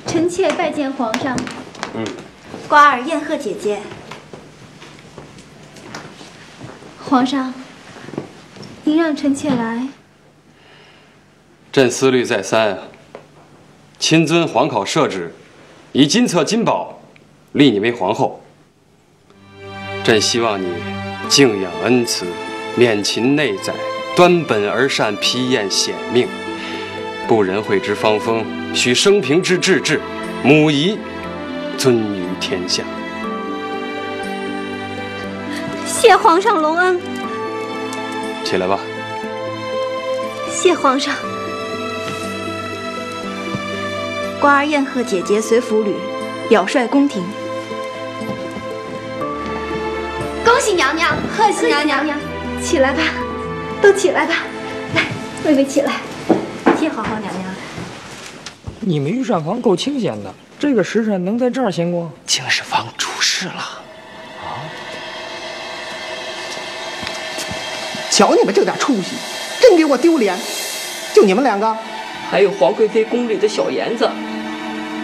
臣妾拜见皇上。瓜儿宴贺姐姐。皇上，您让臣妾来。朕思虑再三啊，亲遵皇考设旨，以金册金宝立你为皇后。朕希望你敬仰恩慈，免勤内宰，端本而善，披验显命，不仁惠之芳风，许生平之志志，母仪尊于天下。谢皇上隆恩。起来吧。谢皇上。瓜儿宴贺姐姐随府旅，表率宫廷。恭喜娘娘，贺喜娘娘。起来吧，都起来吧。来，微微起来。谢皇后娘娘。你们御膳房够清闲的，这个时辰能在这儿闲逛？敬事房出事了。瞧你们这点出息，真给我丢脸！就你们两个，还有皇贵妃宫里的小妍子。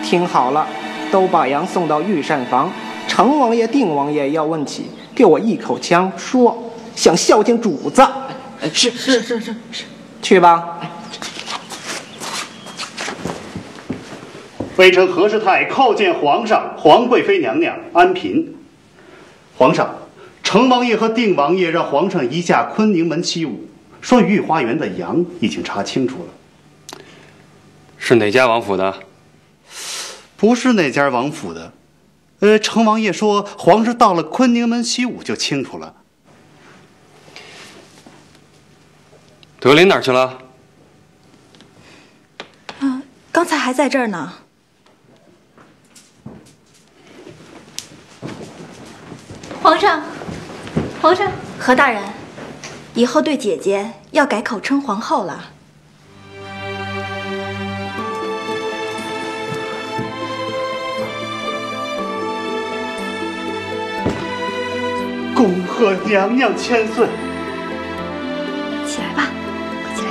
听好了，都把羊送到御膳房。程王爷、定王爷要问起，给我一口枪说想孝敬主子。是，去吧。微臣何世泰叩见皇上、皇贵妃娘娘安嫔。皇上，程王爷和定王爷让皇上移驾坤宁门起舞，说御花园的羊已经查清楚了。是哪家王府的？不是哪家王府的。程王爷说皇上到了坤宁门起舞就清楚了。德林哪儿去了？刚才还在这儿呢。皇上，皇上，何大人，以后对姐姐要改口称皇后了。恭贺娘娘千岁！起来吧，快起来！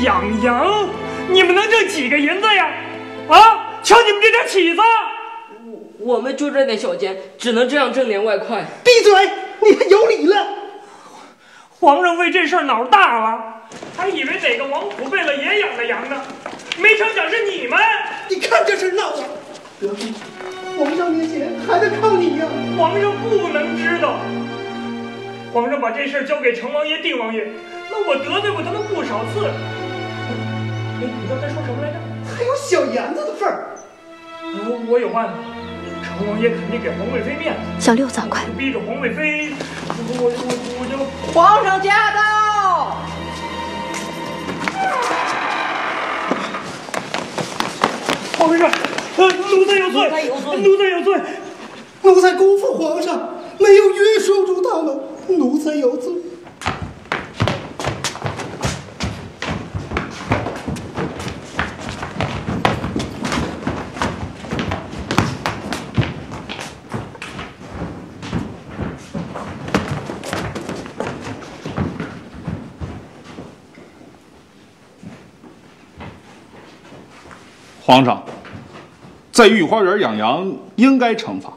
养羊，你们能挣几个银子呀？啊！瞧你们这点起子！我们就这点小钱，只能这样挣点外快。闭嘴！你还有理了！皇上为这事儿脑大了，还以为哪个王府为了也养了羊呢，没成想是你们！你看这事闹的，得罪皇上面前还得靠你呀！皇上不能知道。皇上把这事交给程王爷、定王爷，那我得罪过他们不少次。你刚才说什么来着？还有小妍子的份儿。我有办法，程王爷肯定给皇贵妃面子。小六早快！逼着皇贵妃，我就皇上驾到！皇上，奴才有罪，奴才有罪，奴才辜负皇上，没有约束住他们，奴才有罪。皇上，在御花园养羊应该惩罚，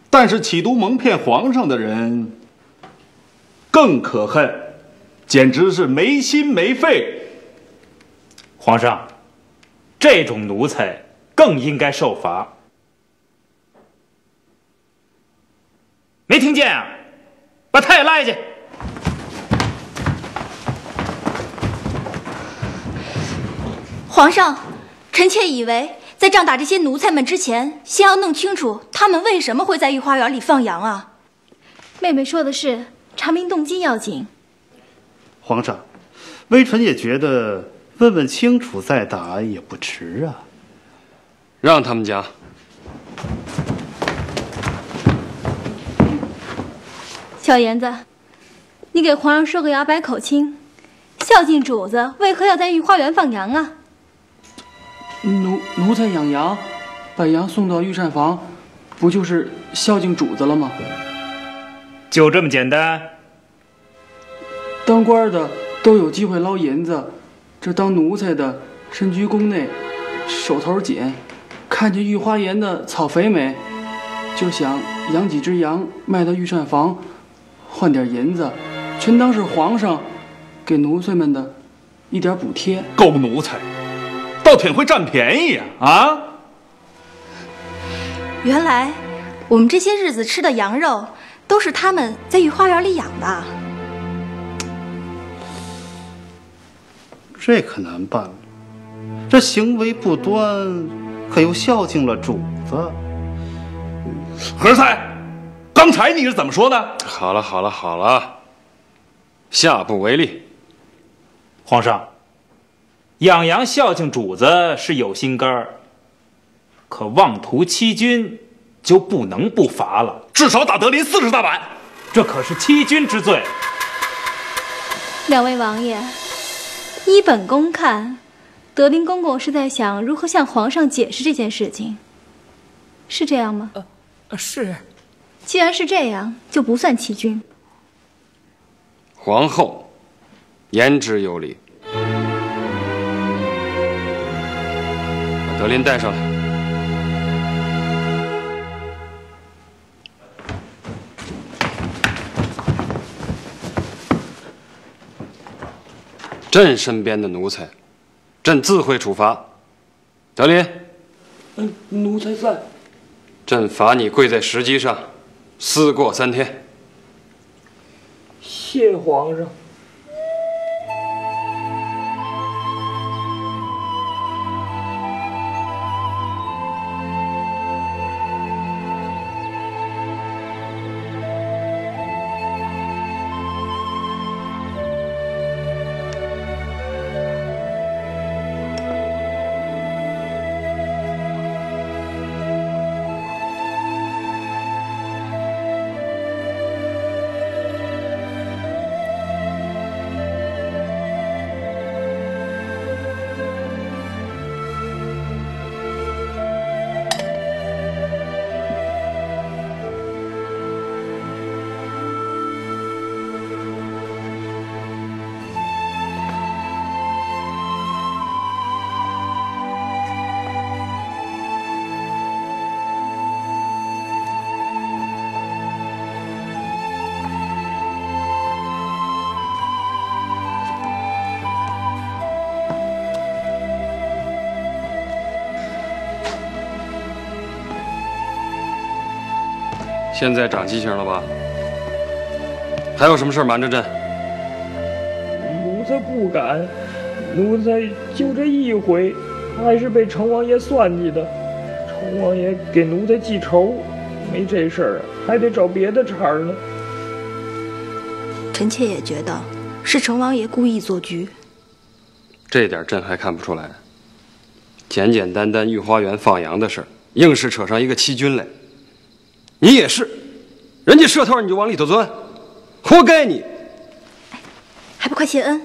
但是企图蒙骗皇上的人更可恨，简直是没心没肺。皇上，这种奴才更应该受罚。没听见啊？把他也拉下去。皇上。臣妾以为，在仗打这些奴才们之前，先要弄清楚他们为什么会在御花园里放羊啊。妹妹说的是，查明动机要紧。皇上，微臣也觉得问问清楚再打也不迟啊。让他们讲。小妍子，你给皇上说个摇摆口孝敬主子，为何要在御花园放羊啊？奴才养羊，把羊送到御膳房，不就是“孝敬主子”了吗？就这么简单？当官的都有机会捞银子，这当奴才的身居宫内，手头紧，看见御花园的草肥美，就想养几只羊卖到御膳房，换点银子，全当是皇上给奴才们的一点补贴。狗奴才，倒挺会占便宜呀！啊！原来我们这些日子吃的羊肉，都是他们在御花园里养的。这可难办了，这行为不端，可又孝敬了主子。何菜，刚才你是怎么说的？好了好了好了，下不为例。皇上，养羊孝敬主子是有心肝儿，可妄图欺君就不能不罚了，至少打德林40大板。这可是欺君之罪。两位王爷，依本宫看，德林公公是在想如何向皇上解释这件事情，是这样吗？是。既然是这样，就不算欺君。皇后言之有理，把德林带上来。朕身边的奴才，朕自会处罚。德林，奴才在。朕罚你跪在石阶上，思过3天。谢皇上。现在长记性了吧？还有什么事瞒着朕？奴才不敢，奴才就这一回，还是被成王爷算计的。成王爷给奴才记仇，没这事儿，还得找别的茬呢。臣妾也觉得是成王爷故意做局。这点朕还看不出来。简简单单御花园放羊的事儿，硬是扯上一个欺君来。你也是，人家设套你就往里头钻，活该你！还不快谢恩！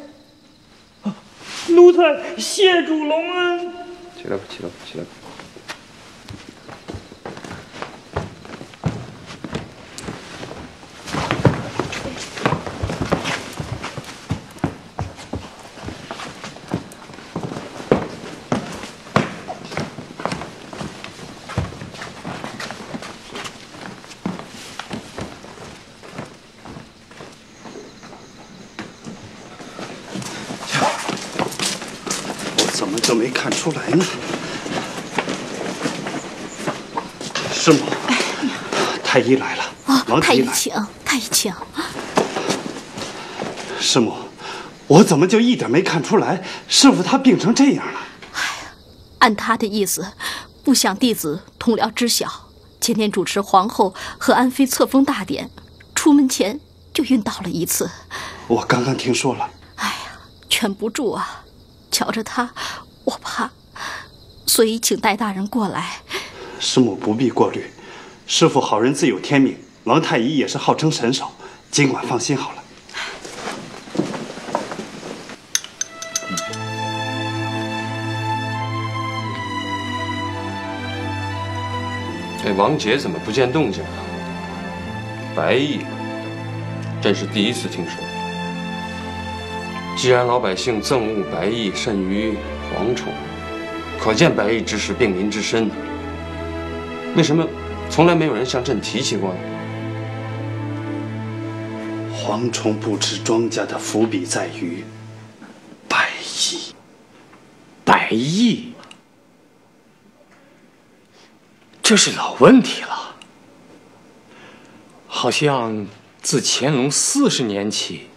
奴才谢主隆恩。起来吧，起来吧，起来吧。怎么就没看出来呢？师母，太医来了。王太医请，太医请。师母，我怎么就一点没看出来？师傅他病成这样了。哎呀，按他的意思，不想弟子同僚知晓。前天主持皇后和安妃册封大典，出门前就晕倒了一次。我刚刚听说了。哎呀，劝不住啊！瞧着他，我怕，所以请戴大人过来。师母不必过虑，师父好人自有天命，王太医也是号称神手，尽管放心好了。这王杰怎么不见动静啊？白役，朕是第一次听说。既然老百姓憎恶白毅甚于蝗虫，可见白毅之事病民之深。为什么从来没有人向朕提起过呢？蝗虫不吃庄稼的伏笔在于白毅。白毅，这是老问题了。好像自乾隆40年起，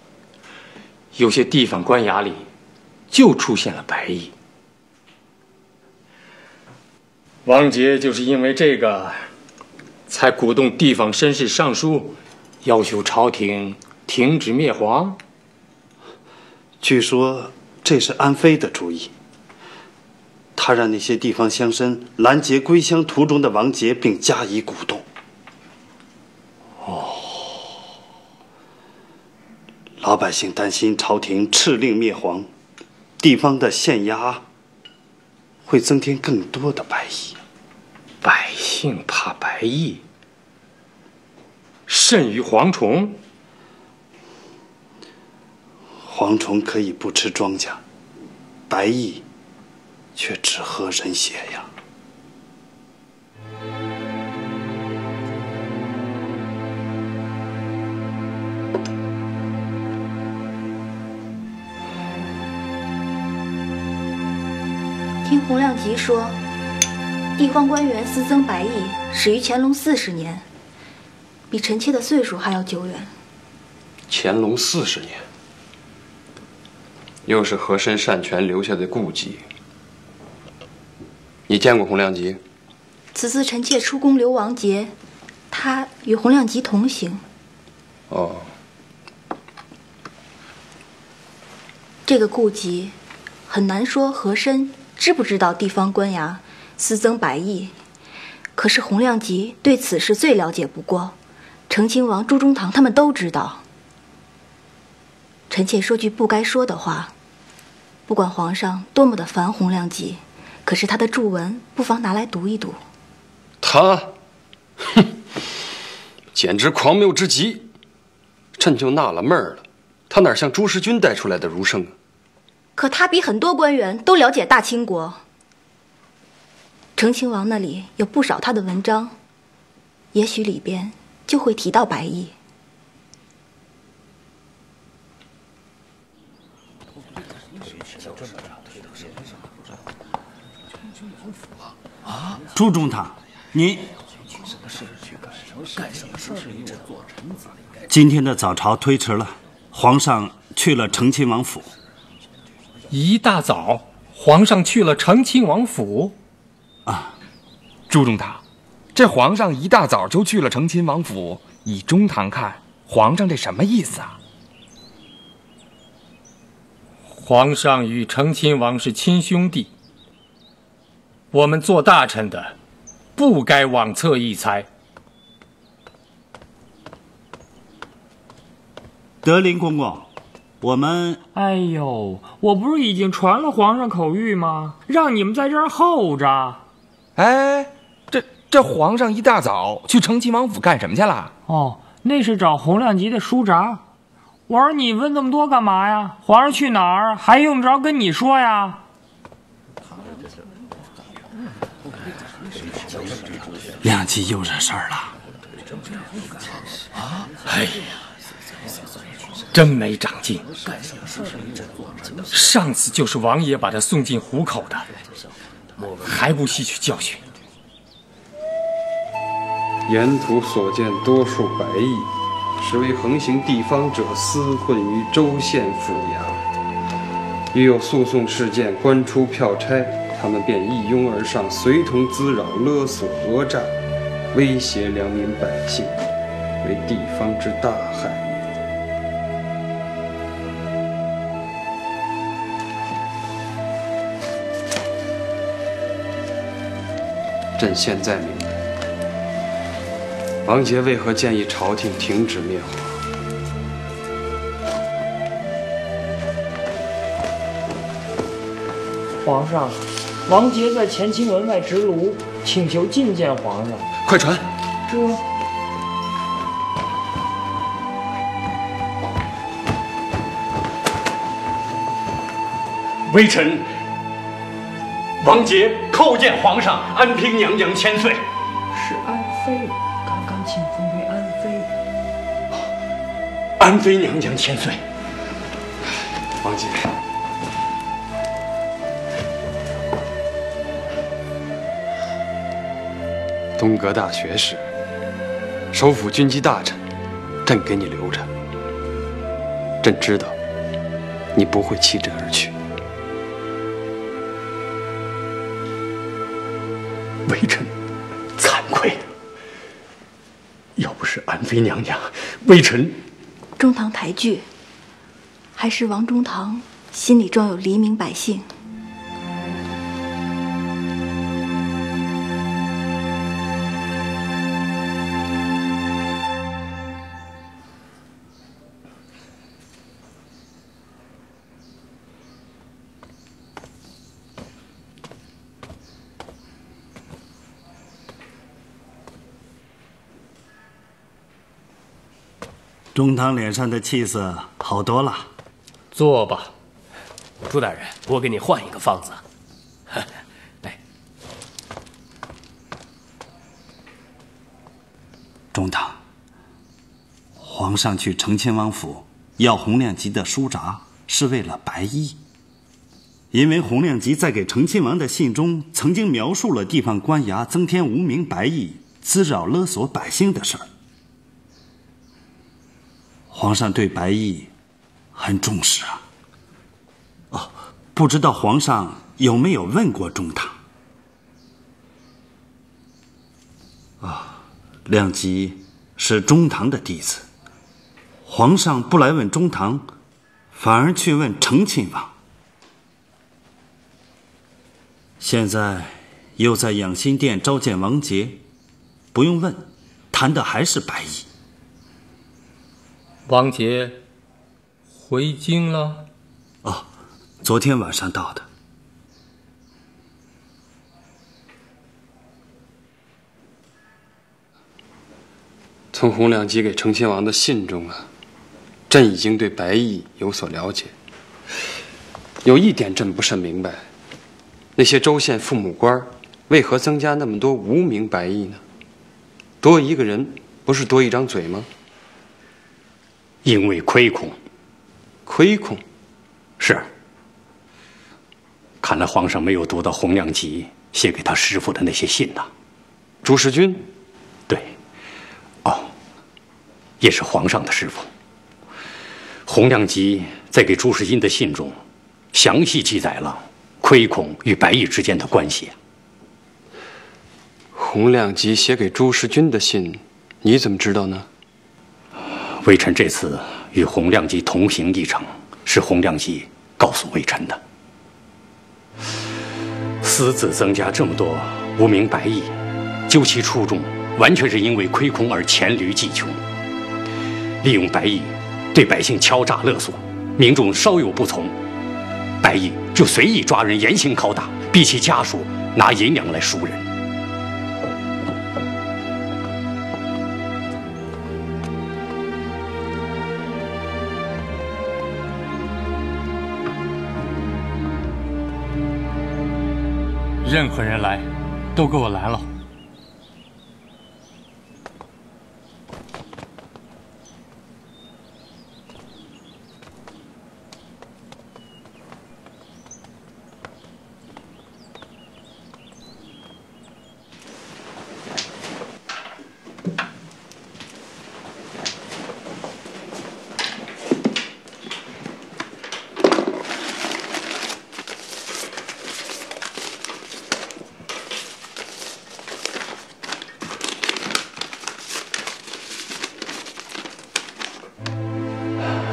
有些地方官衙里就出现了白毅。王杰就是因为这个，才鼓动地方绅士上书，要求朝廷停止灭蝗。据说这是安妃的主意，他让那些地方乡绅拦截归乡途中的王杰，并加以鼓动。老百姓担心朝廷敕令灭蝗，地方的县衙会增添更多的白役。百姓怕白役，甚于蝗虫。蝗虫可以不吃庄稼，白役却只喝人血呀。听洪亮吉说，地方官员私增白役始于乾隆40年，比臣妾的岁数还要久远。乾隆40年，又是和珅擅权留下的痼疾。你见过洪亮吉？此次臣妾出宫留王杰，他与洪亮吉同行。哦，这个痼疾很难说和珅知不知道地方官衙私增白役，可是洪亮吉对此事最了解不过，成亲王朱中堂他们都知道。臣妾说句不该说的话，不管皇上多么的烦洪亮吉，可是他的著文不妨拿来读一读。他，简直狂谬之极，朕就纳了闷儿了，他哪像朱时军带出来的儒生啊？可他比很多官员都了解大清国，成亲王那里有不少他的文章，也许里边就会提到白役。朱中堂，您今天的早朝推迟了，皇上去了成亲王府。一大早，皇上去了成亲王府。啊，朱中堂，这皇上一大早就去了成亲王府，以中堂看，皇上这什么意思啊？皇上与成亲王是亲兄弟，我们做大臣的不该妄测异猜。德林公公，我们……哎呦，我不是已经传了皇上口谕吗？让你们在这儿候着。哎，这皇上一大早去成亲王府干什么去了？哦，那是找洪亮吉的书札。我说你问这么多干嘛呀？皇上去哪儿还用着跟你说呀？亮吉又惹事儿了。哎呀，真没长进。上次就是王爷把他送进虎口的，还不吸取教训。沿途所见多数白役，实为横行地方者私混于州县府衙。遇有诉讼事件，官出票差，他们便一拥而上，随同滋扰、勒索、讹诈，威胁良民百姓，为地方之大害也。朕现在明白，王杰为何建议朝廷停止灭蝗。皇上，王杰在乾清门外执炉，请求觐见皇上。快传！这。微臣王杰叩见皇上，安平娘娘千岁。是安妃，刚刚请封为安妃。安妃娘娘千岁。王杰，东阁大学士，首辅军机大臣，朕给你留着。朕知道你不会弃朕而去。微臣惭愧，要不是安妃娘娘，微臣……中堂抬举，还是王中堂心里装有黎民百姓。中堂脸上的气色好多了。坐吧。朱大人，我给你换一个方子。来，中堂，皇上去承亲王府要洪亮吉的书札，是为了白衣。因为洪亮吉在给承亲王的信中曾经描述了地方官衙增添无名白役、滋扰勒索百姓的事儿。皇上对白役很重视啊。哦，不知道皇上有没有问过中堂？亮吉是中堂的弟子，皇上不来问中堂，反而去问承亲王。现在又在养心殿召见王杰，不用问，谈的还是白衣。王杰回京了？哦，昨天晚上到的。从洪亮吉给承亲王的信中啊，朕已经对白役有所了解。有一点朕不甚明白，那些州县父母官为何增加那么多无名白役呢？多一个人不是多一张嘴吗？因为亏空。亏空？是。看来皇上没有读到洪亮吉写给他师父的那些信呐。朱世军？对。哦，也是皇上的师父。洪亮吉在给朱世金的信中，详细记载了亏空与白役之间的关系。洪亮吉写给朱世军的信，你怎么知道呢？微臣这次与洪亮吉同行一程，是洪亮吉告诉微臣的。私自增加这么多无名白役，究其初衷，完全是因为亏空而黔驴技穷，利用白役对百姓敲诈勒索，民众稍有不从，白役就随意抓人，严刑拷打，逼其家属拿银两来赎人。任何人来，都给我拦了。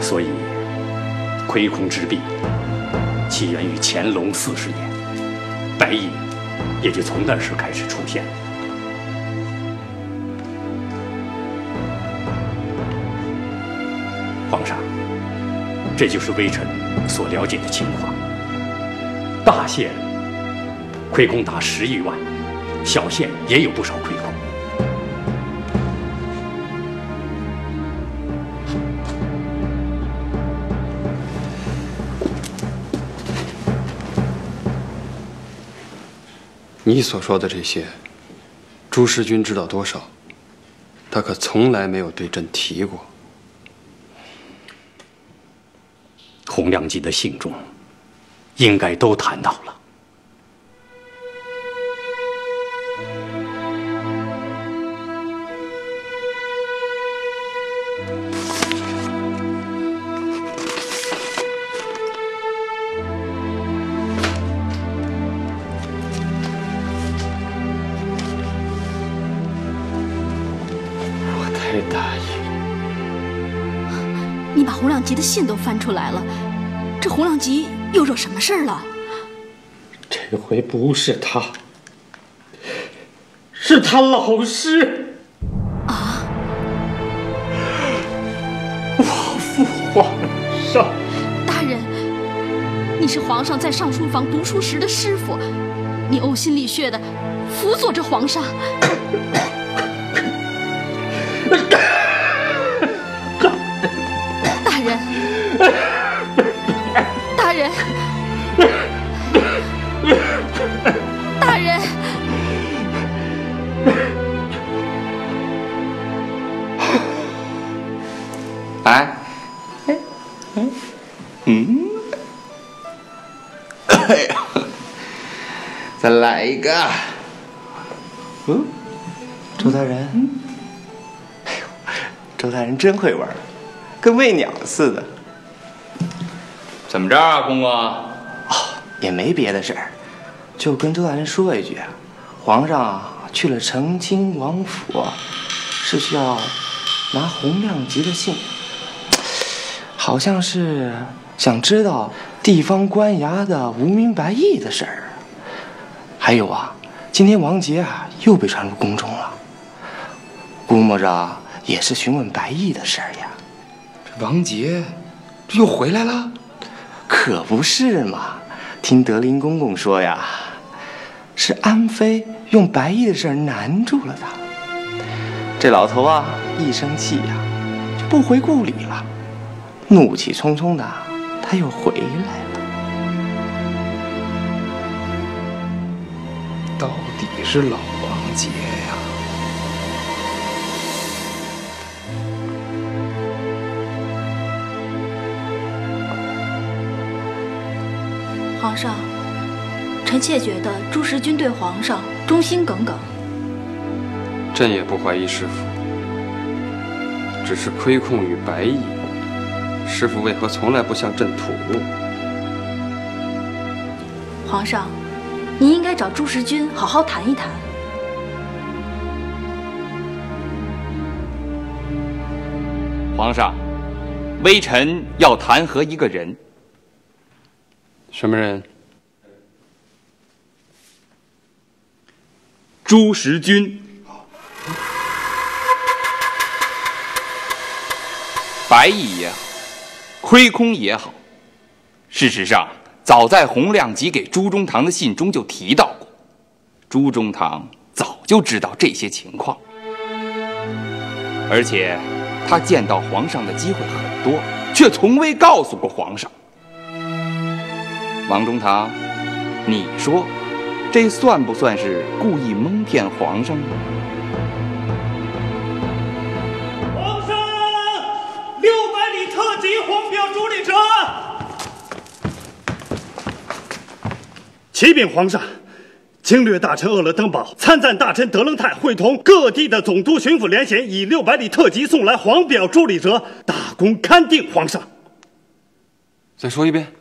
所以，亏空之弊起源于乾隆40年，白役也就从那时开始出现。皇上，这就是微臣所了解的情况。大县亏空达10余万，小县也有不少亏空。你所说的这些，朱时君知道多少？他可从来没有对朕提过。洪亮吉的信中，应该都谈到了。你把洪亮吉的信都翻出来了，这洪亮吉又惹什么事儿了？这回不是他，是他老师。啊！我父皇上，大人，你是皇上在上书房读书时的师傅，你呕心沥血的辅佐着皇上。大人，大人，哎，哎呀，再来一个。周大人，哎呦，周大人真会玩，跟喂鸟似的。怎么着啊，公公？哦，也没别的事儿，就跟周大人说一句，皇上去了承亲王府，是需要拿洪亮吉的信，好像是想知道地方官衙的无名白役的事儿。还有啊，今天王杰又被传入宫中了，估摸着也是询问白役的事儿呀。这王杰又回来了？可不是嘛！听德林公公说呀，是安妃用白衣的事难住了他。这老头啊，一生气呀，就不回故里了，怒气冲冲的，他又回来了。到底是老王杰呀！皇上，臣妾觉得朱时君对皇上忠心耿耿。朕也不怀疑师傅，只是亏空于白役，师傅为何从来不向朕吐露？皇上，您应该找朱时君好好谈一谈。皇上，微臣要弹劾一个人。什么人？朱时君。白役也好，亏空也好，事实上，早在洪亮吉给朱中堂的信中就提到过，朱中堂早就知道这些情况，而且他见到皇上的机会很多，却从未告诉过皇上。王中堂，你说，这算不算是故意蒙骗皇上呢？皇上，600里特级皇表主理者。启禀皇上，经略大臣鄂勒登堡、参赞大臣德楞泰会同各地的总督、巡抚联衔，以600里特级送来皇表助理者，大功勘定。皇上，再说一遍。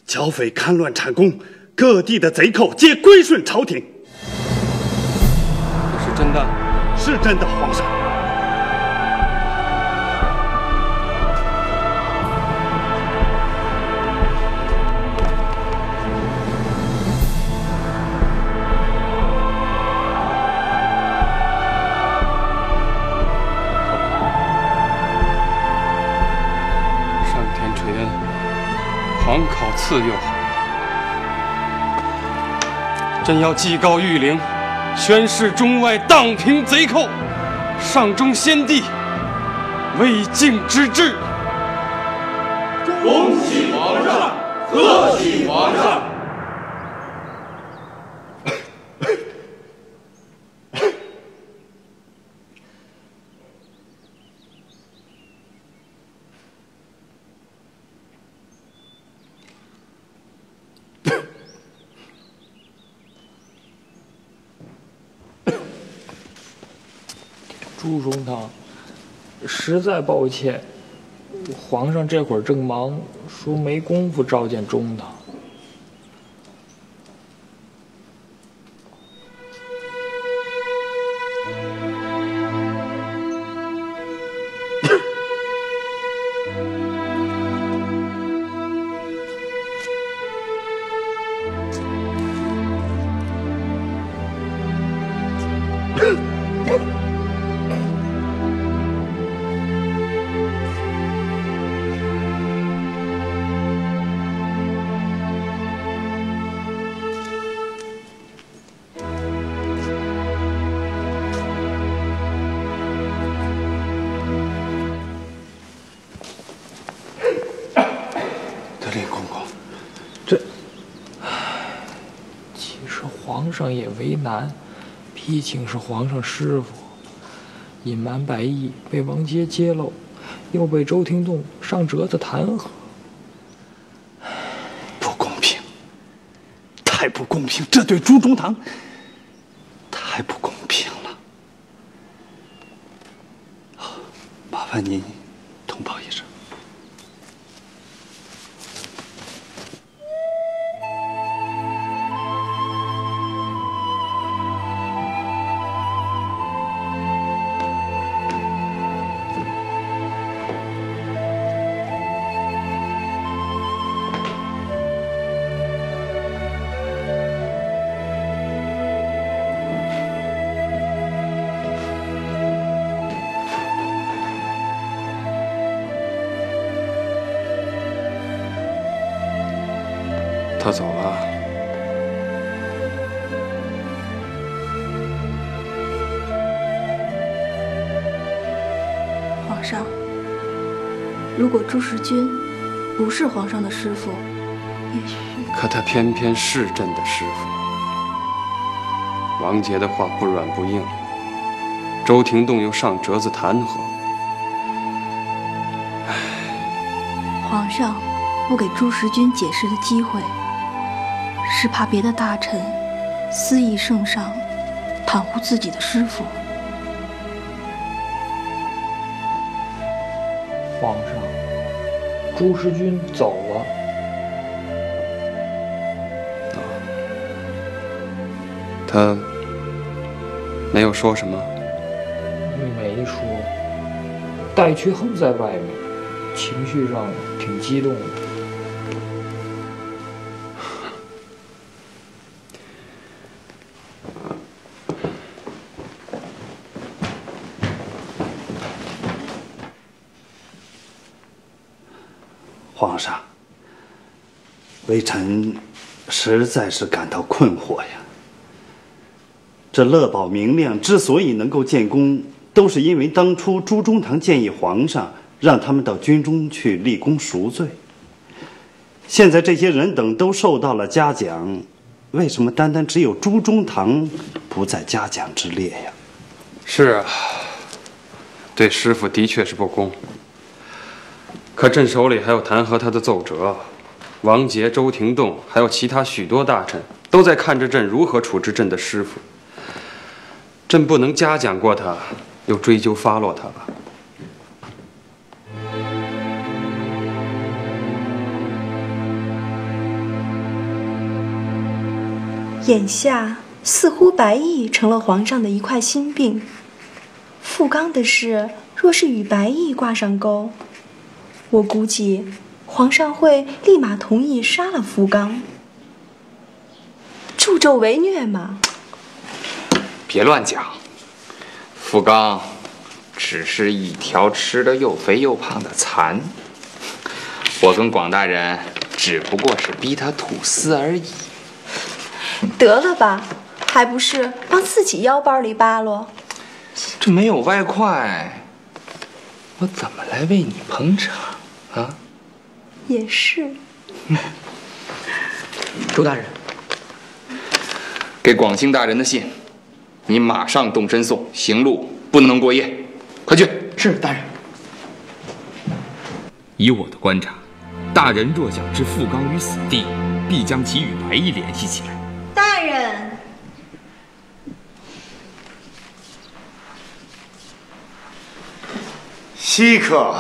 剿匪戡乱产功，各地的贼寇皆归顺朝廷。这是真的？是真的，皇上。上天垂恩，皇考赐佑好。朕要祭告御陵，宣示中外荡平贼寇，上忠先帝，未竟之志。恭喜皇上，贺喜皇上！朱中堂，实在抱歉，皇上这会儿正忙，说没工夫召见中堂。皇上也为难，毕竟是皇上师傅，隐瞒白毅被王杰揭露，又被周廷栋上折子弹劾，不公平，太不公平！这对朱中堂太不公平了。麻烦您通报一声。他走了。皇上，如果朱时军不是皇上的师傅，也许……可他偏偏是朕的师傅。王杰的话不软不硬，周廷栋又上折子弹劾。皇上不给朱时军解释的机会，是怕别的大臣私议圣上，袒护自己的师傅。皇上，朱时军走了。他没有说什么？没说。戴渠亨在外面，情绪上挺激动的。皇上，微臣实在是感到困惑呀。这乐宝明亮之所以能够建功，都是因为当初朱中堂建议皇上让他们到军中去立功赎罪。现在这些人等都受到了嘉奖，为什么单单只有朱中堂不在嘉奖之列呀？是啊，对师傅的确是不公。可朕手里还有弹劾他的奏折，王杰、周廷栋还有其他许多大臣都在看着朕如何处置朕的师傅。朕不能嘉奖过他，又追究发落他吧。眼下似乎白毅成了皇上的一块心病，傅刚的事若是与白毅挂上钩，我估计皇上会立马同意杀了傅刚。助纣为虐嘛。别乱讲，傅刚只是一条吃得又肥又胖的蚕，我跟广大人只不过是逼他吐丝而已。得了吧，还不是往自己腰包里扒拉。这没有外快，我怎么来为你捧场啊？也是。周大人，给广兴大人的信，你马上动身送，行路不能过夜，快去。是大人。以我的观察，大人若想置傅刚于死地，必将其与白毅联系起来。大人，稀客、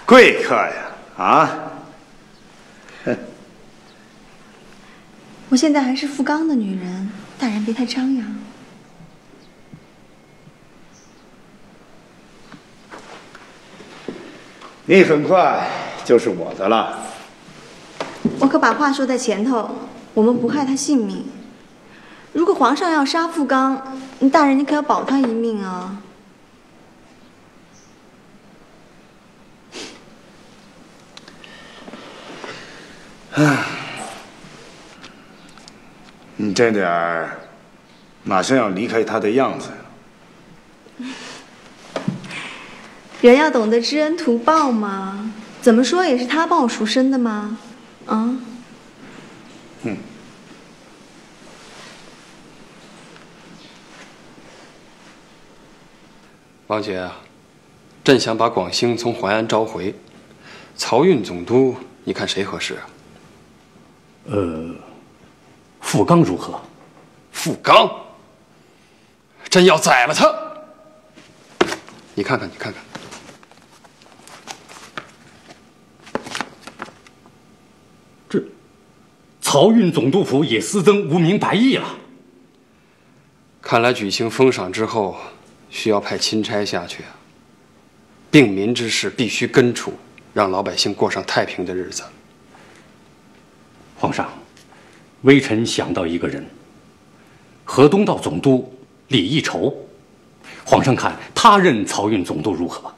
贵客呀！啊！我现在还是富冈的女人，大人别太张扬。你很快就是我的了。我可把话说在前头，我们不害他性命。如果皇上要杀富冈，大人你可要保他一命啊！唉，你这点儿马上要离开他的样子。人要懂得知恩图报嘛，怎么说也是他帮我赎身的嘛，啊？王姐啊，朕想把广兴从淮安召回，漕运总督，你看谁合适啊？富冈如何？富冈，朕要宰了他！你看看，你看看。漕运总督府也私增无名白役了。看来举行封赏之后，需要派钦差下去啊。病民之事必须根除，让老百姓过上太平的日子。皇上，微臣想到一个人，河东道总督李义筹，皇上看他任漕运总督如何？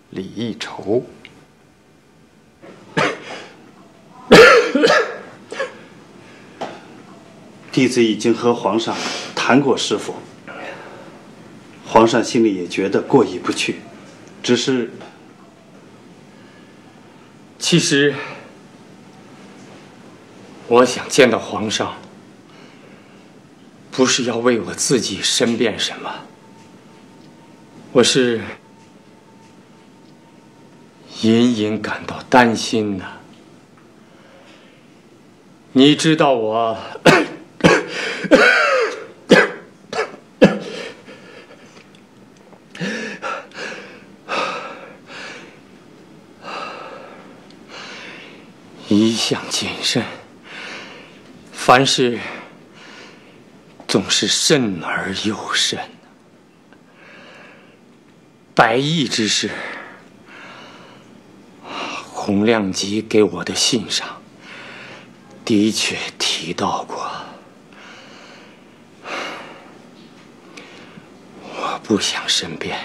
李义筹。弟子已经和皇上谈过师傅，皇上心里也觉得过意不去，只是……其实，我想见到皇上，不是要为我自己申辩什么，我是隐隐感到担心呢。你知道我一向谨慎，凡事总是慎而又慎。白毅之事，洪亮吉给我的信上的确提到过，我不想申辩，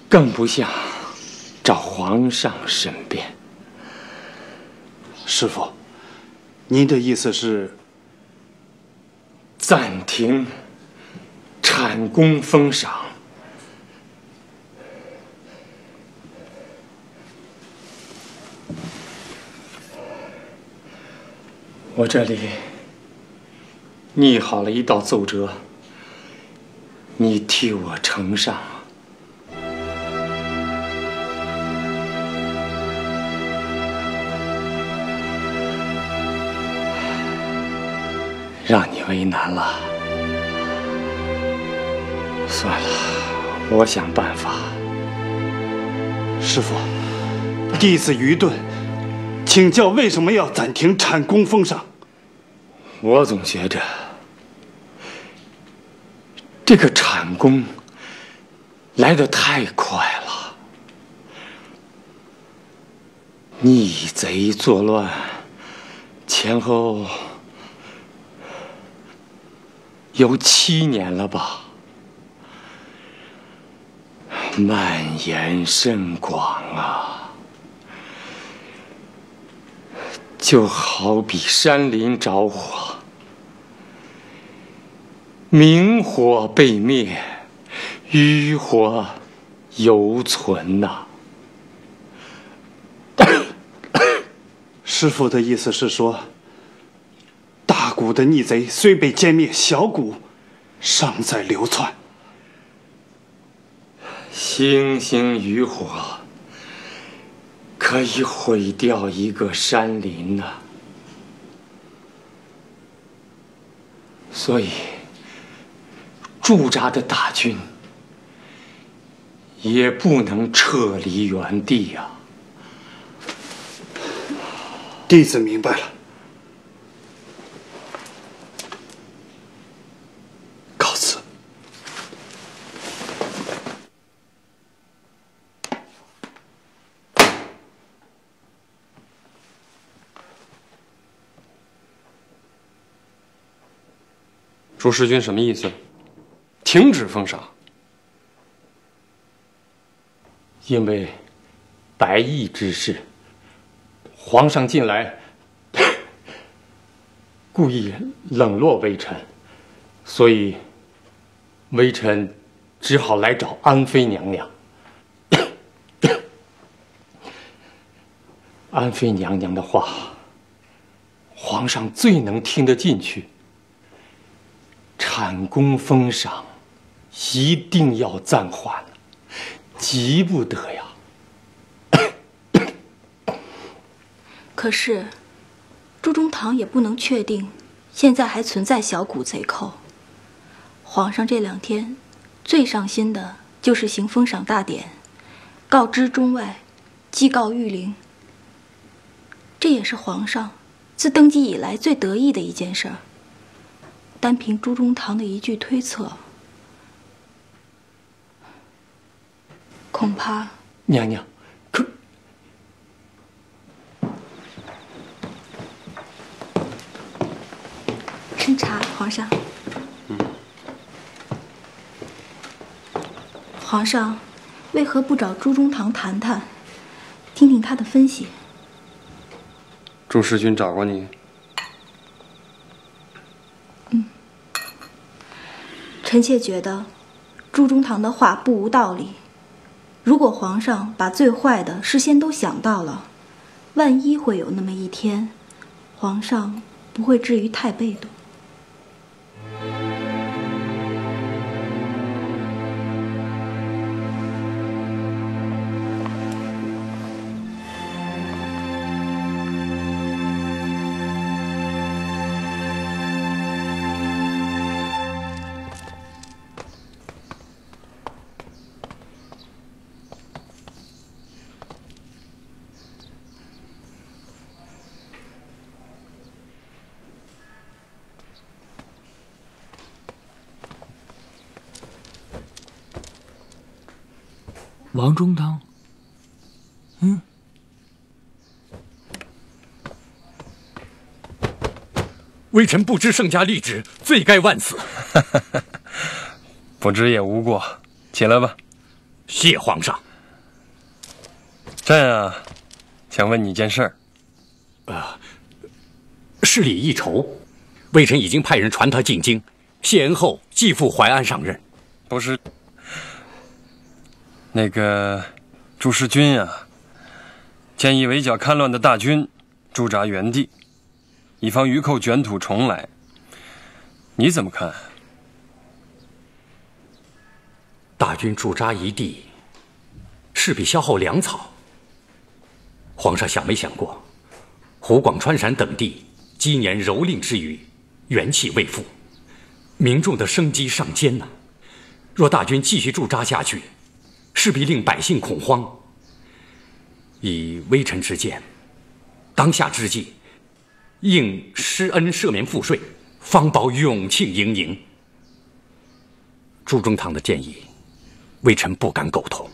更不想找皇上申辩。师傅，您的意思是暂停产功封赏？我这里拟好了一道奏折，你替我呈上。让你为难了，算了，我想办法。师傅，弟子愚钝，请教为什么要暂停产功封赏？我总觉着这个产功来得太快了，逆贼作乱，前后有7年了吧，蔓延甚广啊，就好比山林着火，明火被灭，余火犹存呐。师父的意思是说，大股的逆贼虽被歼灭，小股尚在流窜。星星与火可以毁掉一个山林呐。所以驻扎的大军也不能撤离原地呀。弟子明白了。告辞。朱世军什么意思？停止封赏。因为白毅之事，皇上近来故意冷落微臣，所以微臣只好来找安妃娘娘。安妃娘娘的话，皇上最能听得进去。产宫封赏一定要暂缓，急不得呀。可是，朱中堂也不能确定，现在还存在小股贼寇。皇上这2天最上心的就是行封赏大典，告知中外，祭告御陵。这也是皇上自登基以来最得意的一件事儿。单凭朱中堂的一句推测，恐怕娘娘，斟茶，皇上。皇上为何不找朱中堂谈谈，听听他的分析？朱世军找过你？臣妾觉得朱中堂的话不无道理。如果皇上把最坏的事先都想到了，万一会有那么一天，皇上不会至于太被动。王中堂，微臣不知圣驾立旨，罪该万死。不知也无过，起来吧。谢皇上。朕啊，想问你件事儿。事理一筹，微臣已经派人传他进京，谢恩后即赴淮安上任。不是。那个朱世军啊，建议围剿戡乱的大军驻扎原地，以防余寇卷土重来。你怎么看？大军驻扎一地，势必消耗粮草。皇上想没想过，湖广川陕等地今年蹂躏之余，元气未复，民众的生机尚艰呐。若大军继续驻扎下去，势必令百姓恐慌。以微臣之见，当下之际，应施恩赦免赋税，方保永庆盈盈。朱中堂的建议，微臣不敢苟同。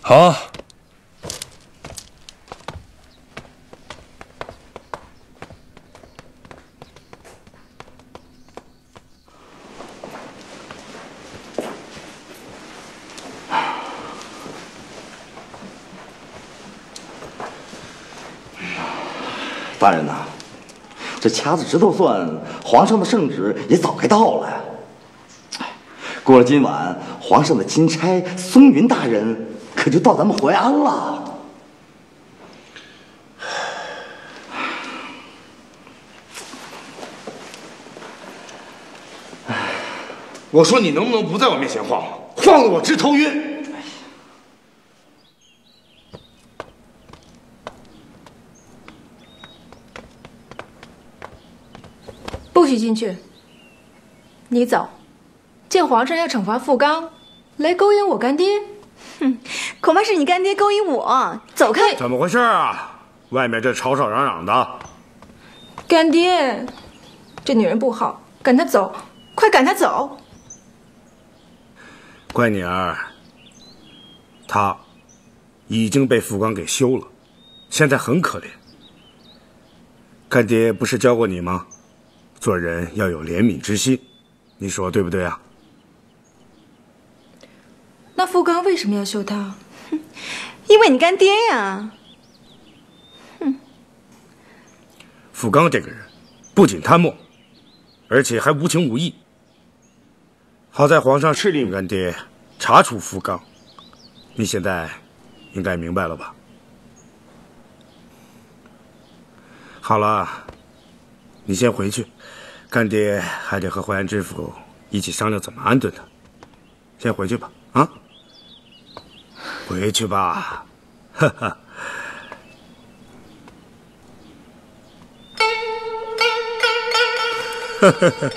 好。大人呐，这掐指头算，皇上的圣旨也早该到了呀。过了今晚，皇上的钦差松云大人可就到咱们淮安了。我说你能不能不在我面前晃，晃得我直头晕。不许进去，你走。见皇上要惩罚富刚，来勾引我干爹。哼，恐怕是你干爹勾引我。走开！怎么回事啊？外面这吵吵嚷嚷的。干爹，这女人不好，赶她走，快赶她走！乖女儿，她已经被富刚给休了，现在很可怜。干爹不是教过你吗？做人要有怜悯之心，你说对不对啊？那富刚为什么要休他？因为你干爹呀！富刚这个人，不仅贪墨，而且还无情无义。好在皇上敕令干爹查处富刚，你现在应该明白了吧？好了，你先回去，干爹还得和淮安知府一起商量怎么安顿他。先回去吧，啊，回去吧，哈哈。呵呵呵。